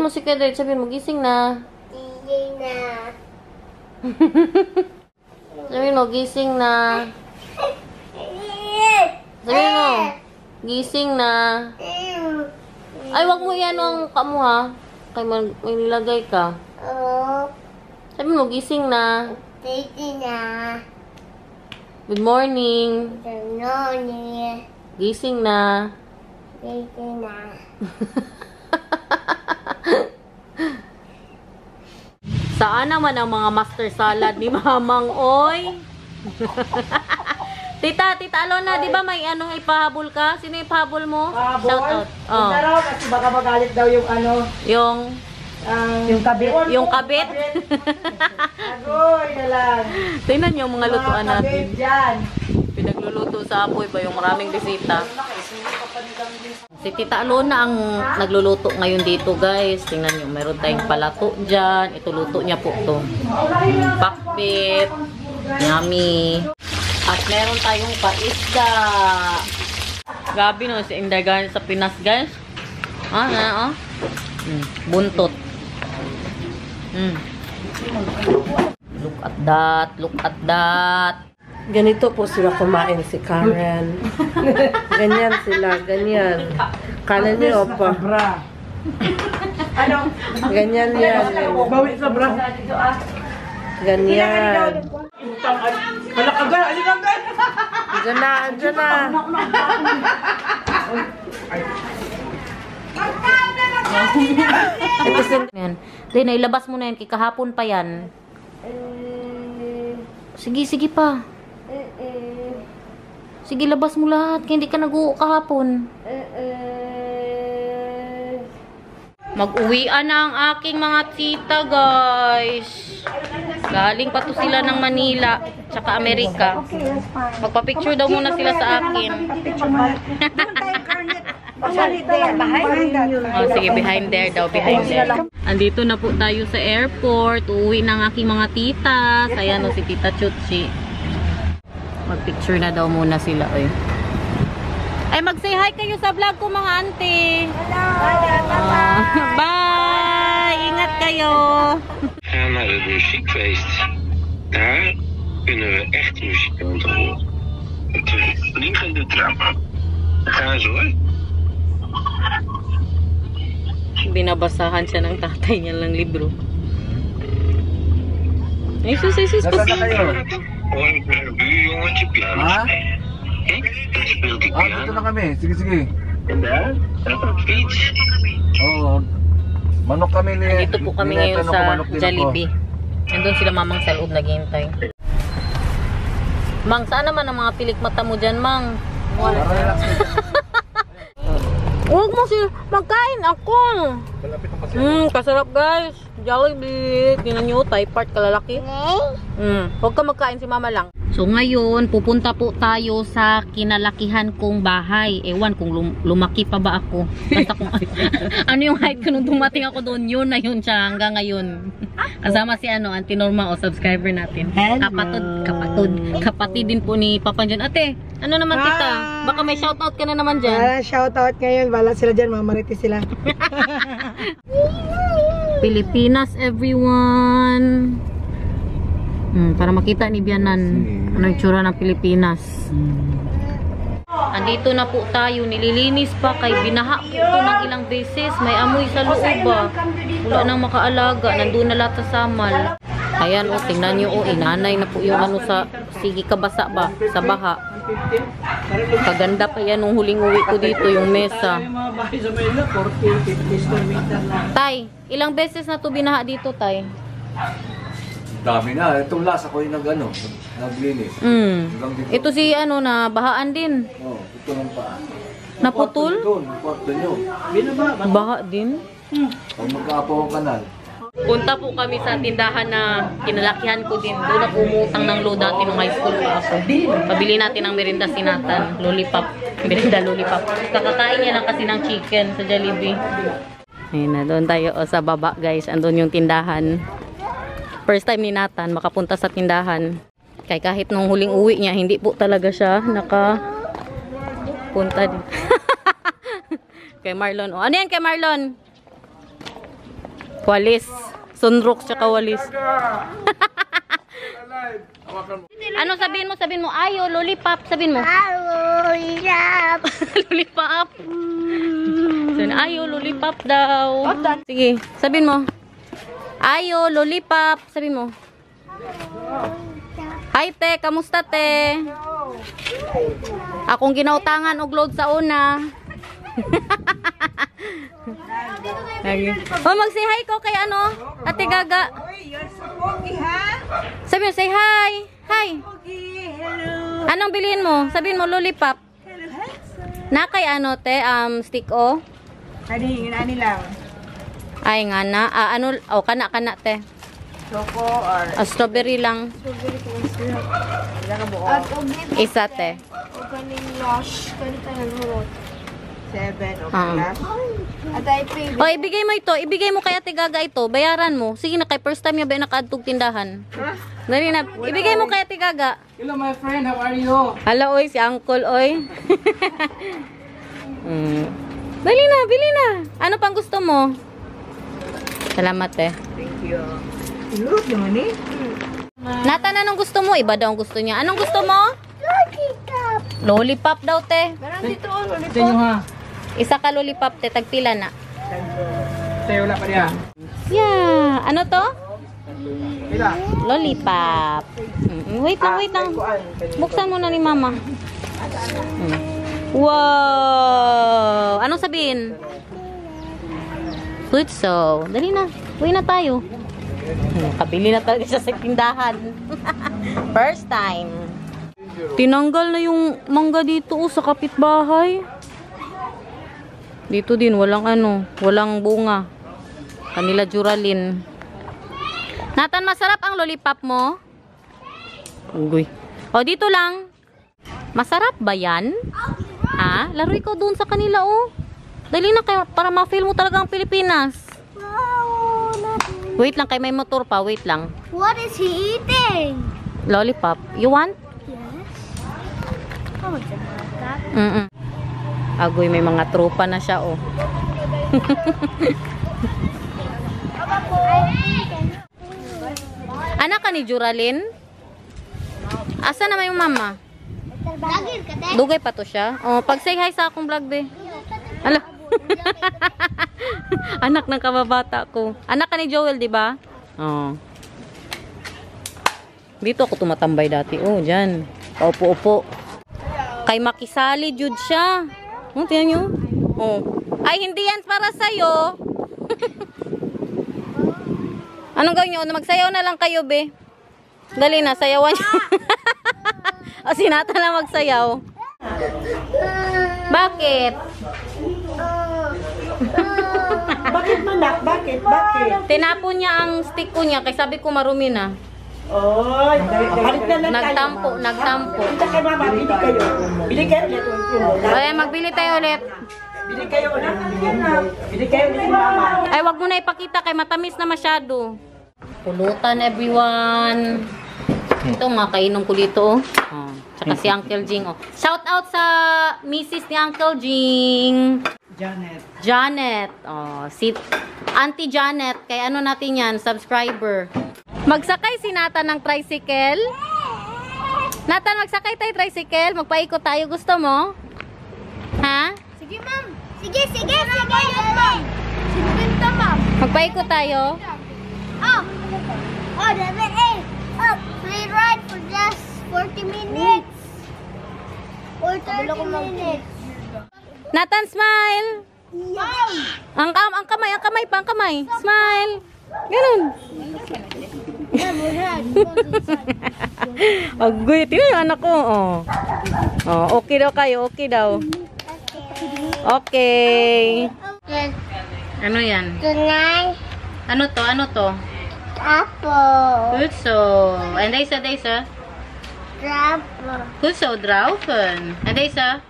mo si Kedrit, sabihin mo, gising na. Gising na. Sabihin mo, gising na. Sabihin mo, gising na. Ay, wag mo yan ang kamo ha. Kaya may nilagay ka. Oo. Sabihin mo, gising na. Gising na. Good morning. Good morning. Gising na. Gising na. Saan naman ang mga master salad ni Mamang Oy? Tita Alona, di ba may anong ipahabol ka? Sino ipahabol mo? Pahabol? Shout out. Oh. Hindi raw, kasi baka magalit daw yung ano. Yung kabit. Yung kabit? Agoy na lang. Tingnan niyo mga lutuan natin. Kabit dyan. Pinagluluto sa apoy ba yung maraming bisita. Si Tita Alona ang nagluluto ngayon dito guys. Tingnan niyo, meron tayong palato dyan. Ito luto niya po to. Pakbit. Yummy. At meron tayong paisda. Grabe no, si Inday sa Pinas guys. Buntot. Look at that. Look at that. Ganito po sila kumain si Karen. Ganyan sila, ganyan. Kala niyo pa. Ano? Ganyan yan. Bawi sa bra. Ganyan. Malakagal, alikagal. Diyan na, diyan na. Ito yan. Then, ilabas mo na yan. Kahapon pa yan. Sige pa. Sige, labas mo lahat. Kaya hindi ka nag-uwi kahapon. Mag-uwian na ang aking mga tita, guys. Galing pa to sila ng Manila, tsaka Amerika. Magpa-picture daw muna sila sa akin. Oh, sige, behind there daw, behind there. Andito na po tayo sa airport. Uuwi ng aking mga titas. Ayan o, si Tita Chutsi. Mag-picture na daw muna sila, oy. Ay, mag-say hi kayo sa vlog ko, mga auntie. Bye! Ingat kayo! Ga naar het muziekfeest. Daar kunnen we echt muzikanten horen. Het vliegende trappen. Daar gaan ze hoor. Binabasahan siya ng tatay niya ng libro. Ay, sus. Hoor ik een buurjongetje piano spelen. Dan speelt hij dito piano. na kami. Sige. En daar staat een fiets. Oo. Manok kami ni... Dito po kami ngayon sa Jollibee. Nandun sila mamang sa loob naghihintay. Mang, saan naman ang mga pilik mata mo dyan, Mang? Huwag mo si... Magkain ako! Kasarap guys. Jollibee. Tingnan nyo, Thai part kalalaki. Huwag ka magkain, si Mama lang. So ngayon, pupunta po tayo sa kinalakihan kong bahay. Ewan kung lumaki pa ba ako. Basta kung ano yung height ko nung dumating ako doon, yun na yun siya hanggang ngayon. Kasama si Auntie Norma o subscriber natin. Kapatid din po ni Papa John. Ate, ano naman tita? Baka may shoutout ka na naman dyan. Shoutout ngayon. Wala sila dyan. Mamarites sila. Pilipinas everyone. Para makita ni Bianan ano yung tsura ng Pilipinas. Andito na po tayo, nililinis pa kay binaha po ito ng ilang beses. May amoy sa loob ba? Wala nang makaalaga, nandun na lahat sa samal. Ayan o, tingnan nyo o, inanay na po yung ano sa sige kabasa ba, sa baha. Kaganda pa yan nung huling uwi ko dito, yung mesa. Tay, ilang beses na to binaha dito, Tay? Dami na. Itong last ako yung naglinis. Ito si na bahaan din. Oo, ito lang pa. Naputol? Kwarto nyo. Baha din? Pag magkaapaw ang kanal. Punta po kami sa tindahan na kinalakihan ko din. Doon ako umutang ng load dati nung high school ako. Pabili natin ng merinda si Nathan. Lollipop. Merinda lollipop. Kakakain niya lang kasi ng chicken sa Jollibee. Ayun na, doon tayo sa baba guys. Andun yung tindahan. First time ni Nathan makapunta sa tindahan. Kaya kahit nung huling uwi niya, hindi po talaga siya nakapunta din. Kay Marlon. O, ano yan kay Marlon? Walis. Sunrook tsaka walis. Ano sabihin mo? Sabihin mo, ayo, lollipop. Sabihin mo. Lollipop. Lollipop. Ayo, lollipop daw. Sige, sabihin mo. Ayo, lollipop. Sabihin mo. Hi, te. Kamusta, te? Akong ginautangan og load sa una. Oh, mag-say hi ko kay ano? Ate Gaga. Sabi mo, say hi. Hi. Anong bilhin mo? Sabihin mo, lollipop. Na kay ano, te? Stick o? Ani lang. Ay, nga na. Ano? Oh, kana, te. Choco or Strawberry lang. Isa, te. Seven o plus. Oh, ibigay mo ito. Ibigay mo kay Ate Gaga ito. Bayaran mo. Sige na, kay first time niya ba nakaadtog tindahan? Dali na. Ibigay mo kay Ate Gaga. Hello my friend, how are you? Hala, oy. Si Uncle, oy. Dali na, bili na. Ano pang gusto mo? Salamat, eh. Thank you. Look naman eh. Nathan, anong gusto mo? Iba daw ang gusto niya. Anong gusto mo? Lollipop. Lollipop daw, te. Meron dito o, lollipop. Sa inyo ha. Isa ka lollipop, te. Tagpila na. Sa'yo wala pa niya. Yeah. Ano to? Pila? Lollipop. Wait lang. Buksan mo na ni mama. Wow! Anong sabihin? Good so. Dali na. Uwi na tayo. Kabili na talaga siya sa tindahan. First time. Tinanggal na yung mangga dito sa kapitbahay. Dito din, walang bunga. Kanila Juralyn. Nathan, masarap ang lollipop mo? Uy. O, dito lang. Masarap ba yan? Ha? Laro ikaw doon sa kanila, oh. Dali na kayo, para ma-feel mo talaga ang Pilipinas. Wait lang, kay may motor pa. Wait lang. What is he eating? Lollipop. You want? Yes. How much is that? Agoy, may mga tropa na siya, oh. Anak ka ni Juralyn? Asa naman yung mama? Dugay pa to siya. Oh, pag say hi sa akong vlog, be. Ala. Anak ng kababata ko. Anak ka ni Joel, di ba? Oh. Dito ako tumatambay dati. Oh, dyan. Paupo-upo. Kay makisali, jud siya. Oh, tingnan nyo. Oh. Ay, hindi yan para sa'yo. Anong gawin nyo? Magsayaw na lang kayo, be. Dali na, sayawan nyo. O, sinata na magsayaw. Bakit? Bakit manak? Bakit? Tinapon niya ang stick ko niya, kaya sabi ko marumi na. Oy, palit na lang Nagtampo. Kita kay mama, bili kayo ulit. Ay, magbili tayo ulit. Bili kayo ulit mama. Ay, wag mo na ipakita kay matamis na masyado. Pulutan, everyone. Ito, makainom ko dito, oh. Tsaka si Uncle Jing, oh. Shout out sa Mrs. ni Uncle Jing. Janet. Oh, si Auntie Janet. Kaya ano natin yan, subscriber. Magsakay si Nathan ng tricycle. Nathan, magsakay tayo tricycle. Magpaikot tayo. Gusto mo? Ha? Sige, ma'am. Sige, ma'am. Sinibenta, ma'am. Magpaikot tayo. Oh, dami eh. Oh, free ride for just 40 minutes. Or 30 minutes. Nathan, smile. Ma'am. Ang kamay. Smile. Ganun. Agoy, tingnan yung anak ko. Okay daw kayo. Okay daw. Okay. Ano yan? Tonight, Ano to? apple. Goed zo. En deze? Apple. Goed zo, draufen. En deze?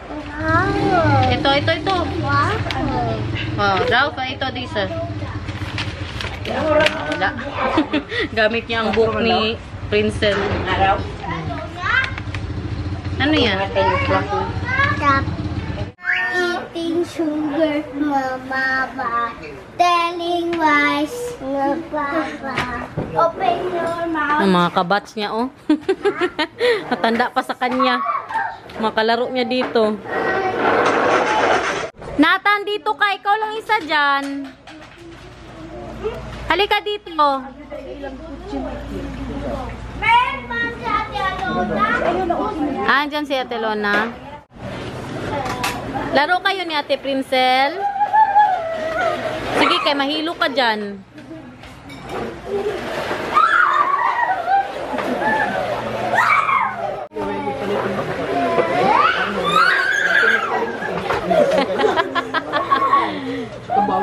Wow. Ito. Waffle. Oh, draufen. Ito, deze. Wala. Gamit niya ang book ni Princess. Ano yan? Stop eating sugar, Mama. Telling Papa. Open your mouth. Ang mga kabats niya, oh. Matanda pa sa kanya. Mga kalaro niya dito. Nathan, dito ka. Ikaw lang isa dyan. Halika dito. Andyan si Ate Lona. Laro kayo ni Ate Princel. Sige, kay mahilo ka dyan.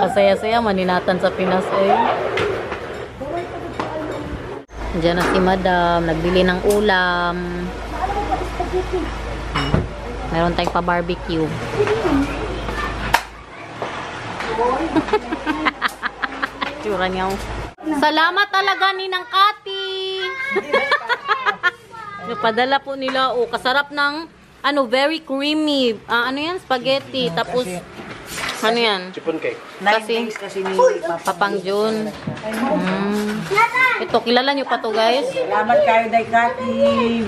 Kasaya-saya maninatan sa Pinas eh. Diyan na si Madam, nagbili ng ulam. Meron tayong pa-barbecue. Tsura niya. Salamat talaga ni Nang Kati. Napadala po nila. Oh, kasarap ng ano, very creamy. Ano yan? Spaghetti. Tapos ano yan? Chipon cake. Kasi ni Papang June. Ito, kilala nyo pa to guys? Salamat kayo, Day Kati.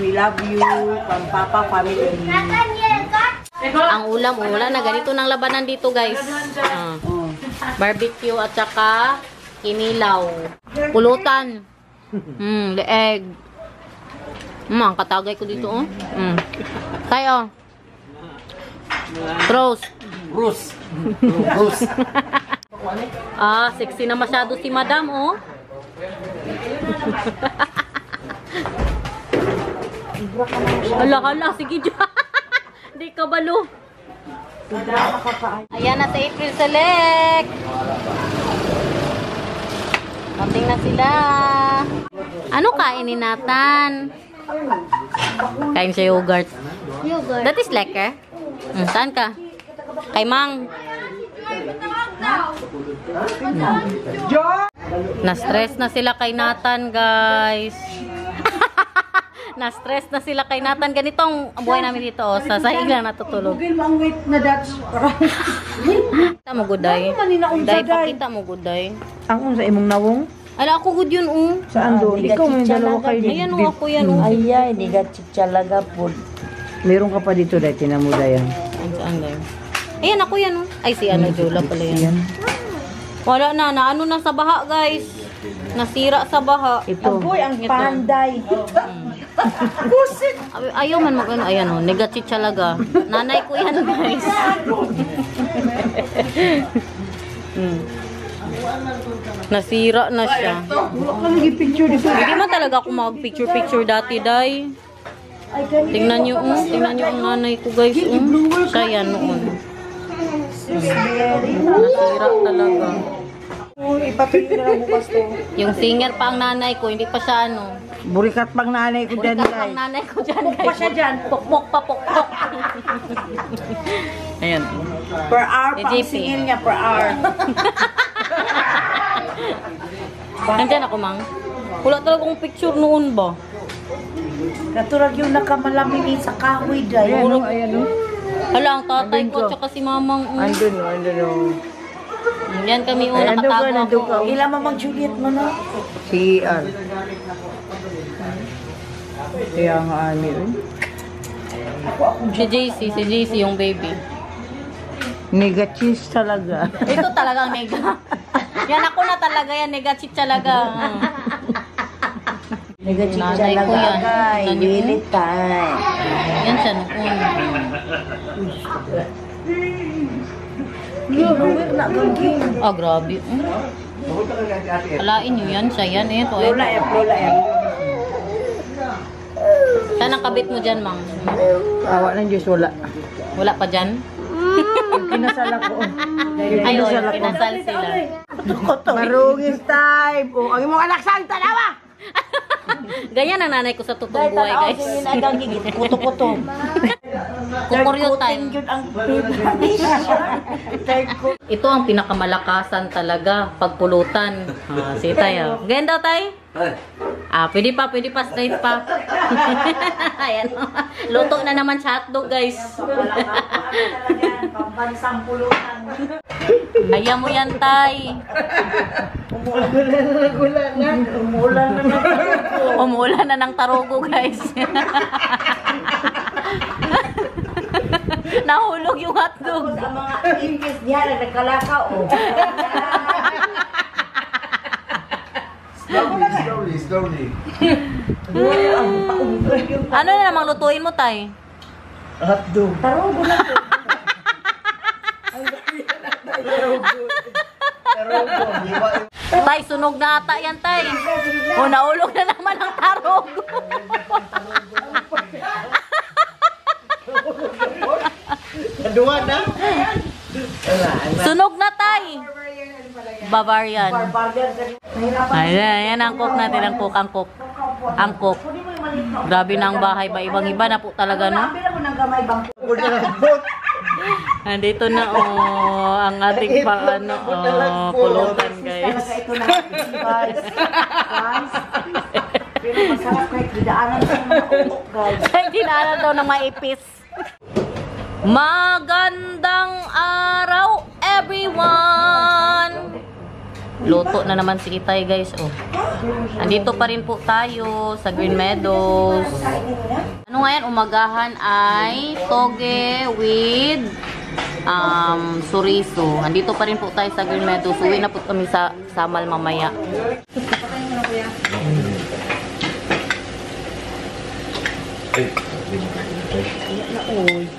We love you. From Papa Family. Ang ulam, wala na. Ganito ng labanan dito guys. Barbecue at saka kinilaw. Pulutan. Leeg. Ang katagay ko dito oh. Tayo. Roast. Bruce. Sexy na masyado si Madam, oh. Hala, sige dyan. Hindi ka balo. Ayan na si April Select. Kating na sila. Ano kainin natin? Kain siya yogurt. That is lekker. Saan ka? Kay Mang. Na-stress na sila kay Nathan, guys. Na-stress na sila kay Nathan. Ganito ang buhay namin dito. Oh. Sa sahig lang natutulog. Pakita mo, Guday. Day, pakita mo, Guday. Ang unsa imong nawong? Ala, ako good yun, oh. Saan doon? Ikaw may dalawa kayo. Ayan, oh, ako yan, oh. Ay, di ka chichalaga po. Meron ka pa dito dahil tinamuda yan. Saan daw? Ayan, ako yan, oh. Ay, si ano, Jola pala yan. Wala na, naano na sa baha, guys. Nasira sa baha. Ito. Boy, ang panday. Kusit! Ayaw man mag-ano. Ayan, oh. Negachichalaga. Nanay ko yan, guys. Nasira na siya. Hindi man talaga ako mag-picture-picture dati, day. Tingnan nyo, tingnan nyo ang nanay ko, guys. Siya yan noon. Nasira talaga. Ipatuloy na lang bukas to. Yung singer pa ang nanay ko, hindi pa siya ano. Burikat pang nanay ko dyan, Burikat pang nanay ko dyan, guys. Pukpok pa siya dyan. Pukpok pa, pukpok. Ayan. Per hour pa ang singin niya, per hour. Nandiyan ako, Mang. Wala talaga akong picture noon ba? Naturag yung nakamalamini sa kahoy dahil. Ayan o. Hala, ang tatay ko at si mamang. Andun o. Yan kami o, nakatago ako. Ilan mamang Juliet mo na? Si Kaya nga ani o. Si JC yung baby. Nega cheese talaga. Ito talagang nega. Yan ako na talaga yan, nega cheese talaga. Nega cheese Nanay ko yan. talaga. Really time. Yan siya noon. Grabe. Alain nyo yan, siya yan. Ito, ito. Lola yan. Saan ang kabit mo dyan, Mang? Awa ng Diyos, wala. Wala pa dyan? Kinasal ako. Ayun, kinasal sila. Marugis time. O, ang imong anak saan talawa? Ganyan ang nanay ko sa totoong buhay, guys. Kuto-kuto. Kukuryo time. Ito ang pinakamalakasan talaga, pagpulutan. Si Tay. Ganyan daw, Tay? Pwede pa, straight pa. Ayan. Luto na naman sa hotdog, guys. Pambansang pulutan. Kaya mo yan, tay. Umuulan na ng tarugo, guys. Nahulog yung hotdog. Ang mga English niya na nagkalakaw. Slowly. Ano na namang lutuin mo, tay? Hotdog. Tarugo na to. Tay, sunog na ata yan, tay. O, naulog na naman ang tarugo. Naduwa na? Sunog na, tay. Bavarian. Mahirapan. Ayan ang cook natin, ang cook. Ang cook. Grabe na ang bahay ba? Ibang-iba na po talaga, no? Bila mo ng gamay bang Nandito na, ang ating pulutan, guys. Talaga ito na. Guys. Pero masarap kahit didaanan sa mga uok, guys. Dinaanan daw ng maipis. Magandang araw, everyone! Luto na naman si Itay, guys. Andito pa rin po tayo sa Green Meadows. Ano ngayon, umagahan ay toge with suriso. Andito pa rin po tayo sa Green Meadows. Uwi na po kami sa Samal mamaya.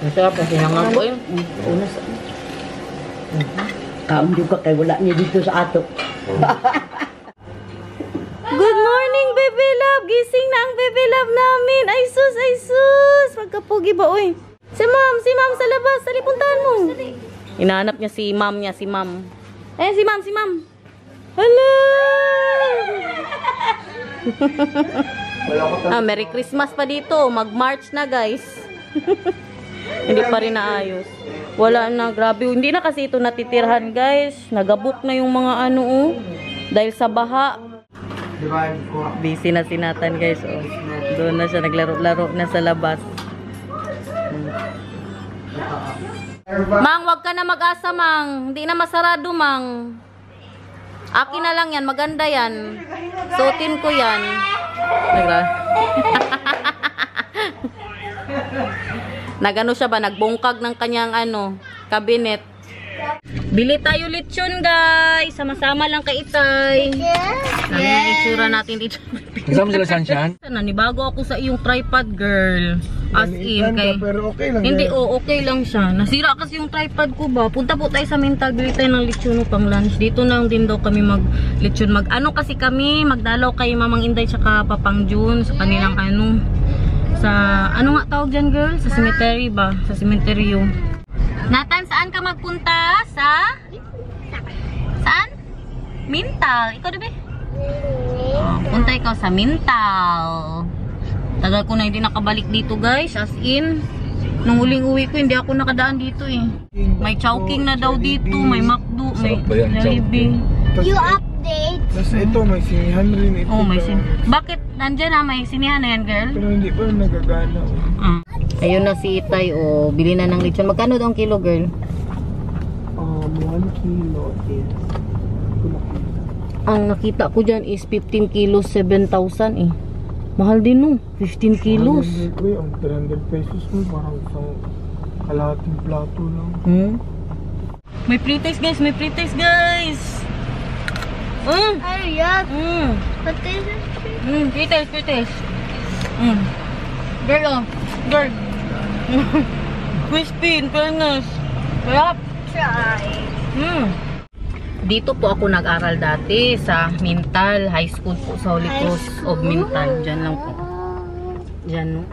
Masarap kasi nangang po yun. Kaon juga kay wala niya dito sa ato. Good morning, baby love! Gising na ang baby love namin! Ay sus, ay sus! Magkapugi ba, uy? Si ma'am sa labas! Sali, puntahan mo! Hinahanap niya si ma'am. Eh, si ma'am! Hello! Merry Christmas pa dito. Mag-March na, guys. Hindi pa rin naayos. Wala na, grabe. Hindi na kasi ito natitirhan, guys. Nagabok na yung mga dahil sa baha. Busy na si Nathan, guys. Doon na siya, naglaro-laro na sa labas. Mang, wag ka na mag-asa, Mang. Hindi na masarado, Mang. Akin na lang yan. Maganda yan. Suotin ko yan. Nagano siya ba? Nagbungkag ng kanyang cabinet. Bili tayo lechon, guys. Sama-sama lang kay Itay. Ano yung itsura natin dito? Kasama sila Sunshine? Nanibago ako sa iyong tripod, girl. As in, kay... Pero okay lang. Hindi, okay lang siya. Nasira kasi yung tripod ko ba. Punta po tayo sa Mintal. Bili tayo ng lechon pang lunch. Dito na din daw kami mag-lechon. Kasi kami, magdalaw kay Mamang Inday tsaka Papang June sa kanilang sa, nga tawag dyan, girl? Sa cemetery ba? Sa cemeteryo. Nathan, saan ka magpunta? Saan? Mintal. Ikaw, diba? Punta ikaw sa Mintal. Tagal ko na hindi nakabalik dito, guys. As in, nung huling uwi ko, hindi ako nakadaan dito eh. May Chowking na daw dito. May McDo. May Jollibee. You update. Tapos ito, may sinihan rin ito. May Bakit? Nandyan may sinihan na yan, girl? Pero hindi pa nagagana. Ayun na si Itay, bili na ng lechon. Magkano daw ang kilo, girl? 1 kilo is... Ang nakita ko dyan is 15 kilos, 7,000 eh. Mahal din no, 15 kilos. Ang 300 pesos mo, parang isang kalahating plato lang. May pre-taste, guys. Hurry up. What is it? Pre-taste. Girl, girl. Crispy, in fairness. Sarap. Try. Dito po ako nag-aral dati sa Mintal High School po sa Holy Cross of Mintal. Diyan lang po. Diyan, no?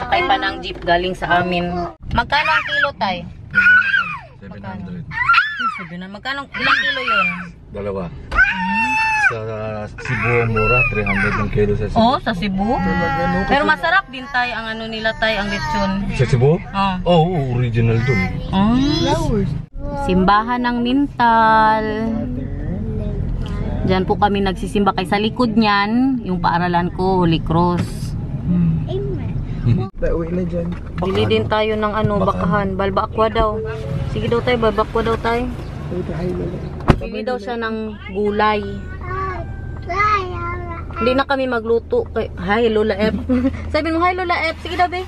Sakay pa ng jeep galing sa amin. Magkano ang kilo, Tay? 700. Magkano? Ilang kilo yun? Dalawa. Sa Cebu, mura. 300 ng kilo sa Cebu. Sa Cebu? Pero masarap din, Tay, ang nila, Tay, ang lechon. Sa Cebu? Original dun. Simbahan ng Mintal. Diyan po kami nagsisimba. Kay sa likod niyan, yung paaralan ko, Holy Cross. Uwi na dyan. Bili din tayo ng bakahan. Balba Aqua daw. Sige daw tayo, babakwa daw tayo. Pili daw siya ng gulay. Hindi na kami magluto. Hi, Lola F. Sabi mo, hi, Lola F. Sige daw, be.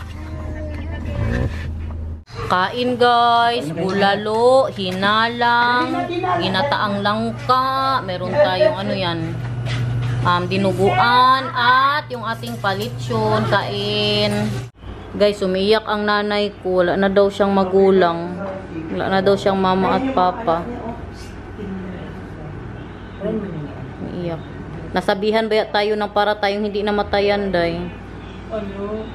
Kain, guys. Bulalo, hinalang, ginataang langka. Meron tayong ano yan. Dinuguan at yung ating palitsyon. Kain. Guys, umiyak ang nanay ko. Wala na daw siyang magulang. Wala na daw siyang mama at papa. Umiyak. Nasabihan ba tayo ng para tayong hindi namatayan, day? Ano?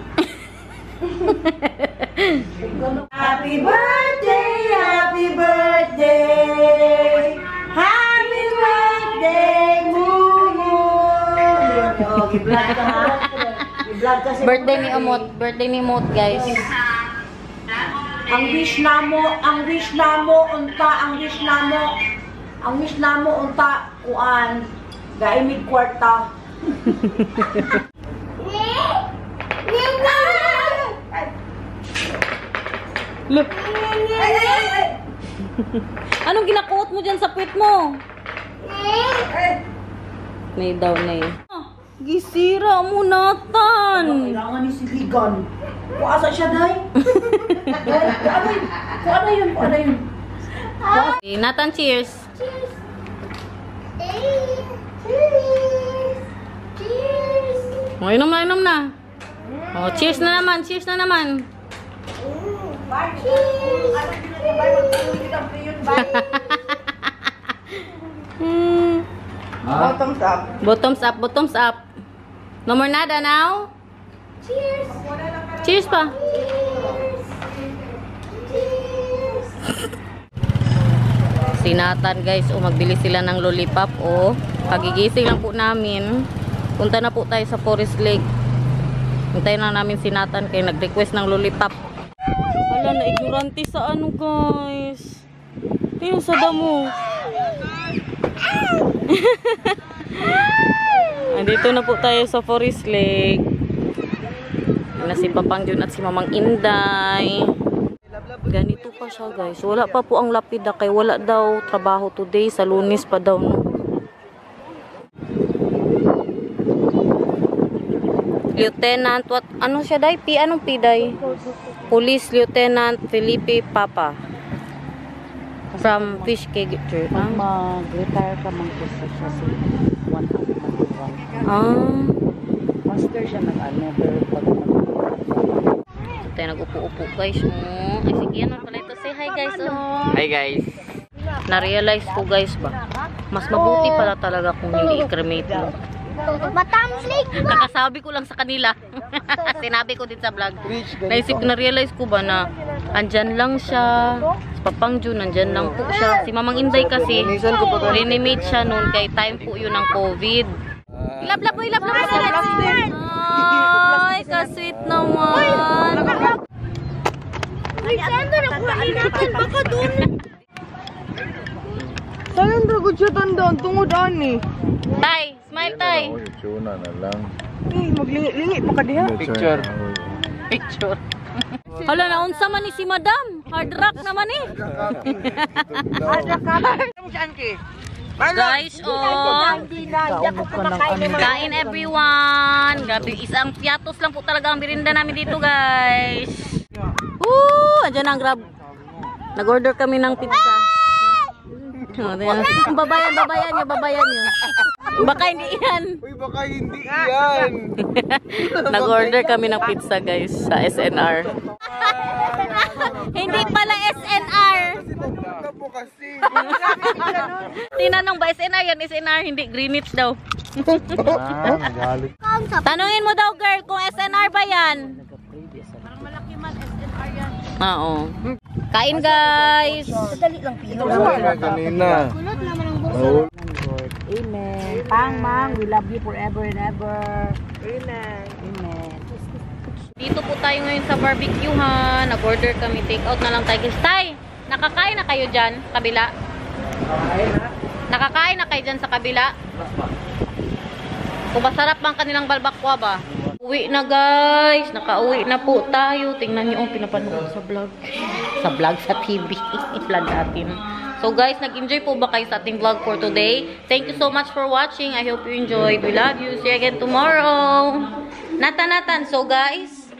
Happy birthday! Happy birthday! Happy birthday, Mumu! I-vlog ka ha? I-vlog ka si Birthday ni Umot. Birthday ni Umot, guys. Ang wish na mo, unta, kuan, gaimig kwarta. Look. Anong ginakuot mo dyan sa puwit mo? Nay daw, nay. Gisira mo, Nathan. Kailangan ni si Ligan. Kuasa siya, day. Kuana yun. Okay, Nathan, cheers. Oh, inom na. Oh, cheers na naman. Bottoms up. No more nada now. Cheers pa. Si Nathan, guys, magbili sila ng lollipop. Kagigising lang po namin. Punta na po tayo sa Forest Lake. Hintayin na namin si Nathan kaya nag-request ng lollipop. Wala na, ignorante sa ano, guys. Tingnan sa damo. Andito na po tayo sa Forest Lake. Na si Papang Jun at si Mamang Inday. Ganito pa siya, guys. Wala pa po ang lapida kay wala daw trabaho today. Sa Lunes pa daw, no? Lieutenant, ano siya, day? Anong P, day? Police Lieutenant Felipe Papa. From Fish Cake Church. Mag-retire ka man po siya sa 1 master siya ng another pag tayo nag-upo-upo, guys. Ay, sige, ano pala ito? Say hi, guys. Hi guys. Na-realize ko, guys, ba? Mas mabuti pala talaga kung hindi i-cremate mo. Kakasabi ko lang sa kanila. Sinabi ko din sa vlog. Na-realize ko ba na andyan lang siya. Si Papang Jun, andyan lang po siya. Si Mamang Inday kasi, reanimate siya noon kay time po yun ng COVID. Ilap-lap mo. Ay, ka-sweet naman. Baka doon. Sayang drago siya tandaan, tungod ani. Tay, smile tay. Tuna na lang. Maglingi pa ka diha. Picture. Hala, naunsa man ni si Madam. Hard rock naman eh. Guys, kain everyone. Gabi, isang piatos lang po talaga ang birinda namin dito, guys. Andyan ang Grab. Nag-order kami ng pizza. Babayan nyo. Baka hindi yan. Uy, baka hindi yan. Nag-order kami ng pizza, guys, sa SNR. Hindi pala SNR. Tinanong ba SNR yan? SNR, hindi Greenwich daw. Tanungin mo daw, girl, kung SNR ba yan? Parang malaki man, SNR yan. Oo. Kain, guys. Dali lang, Pio. Kanina. Kulot naman ang buso. Amen. Mang, we love you forever and ever. Amen. Dito po tayo ngayon sa barbecuehan. Nag-order kami, take out na lang tayo. Tay, nakakain na kayo dyan, kabila? Nakakain na kayo dyan sa kabila? Kung masarap bang kanilang balbakwa ba? Uwi na guys. Nakauwi na po tayo. Tingnan niyo ang pinapanood sa vlog. Sa vlog, sa TV. Vlog natin. So guys, nag-enjoy po ba kayo sa ating vlog for today? Thank you so much for watching. I hope you enjoyed. We love you. See you again tomorrow. Natan. So guys.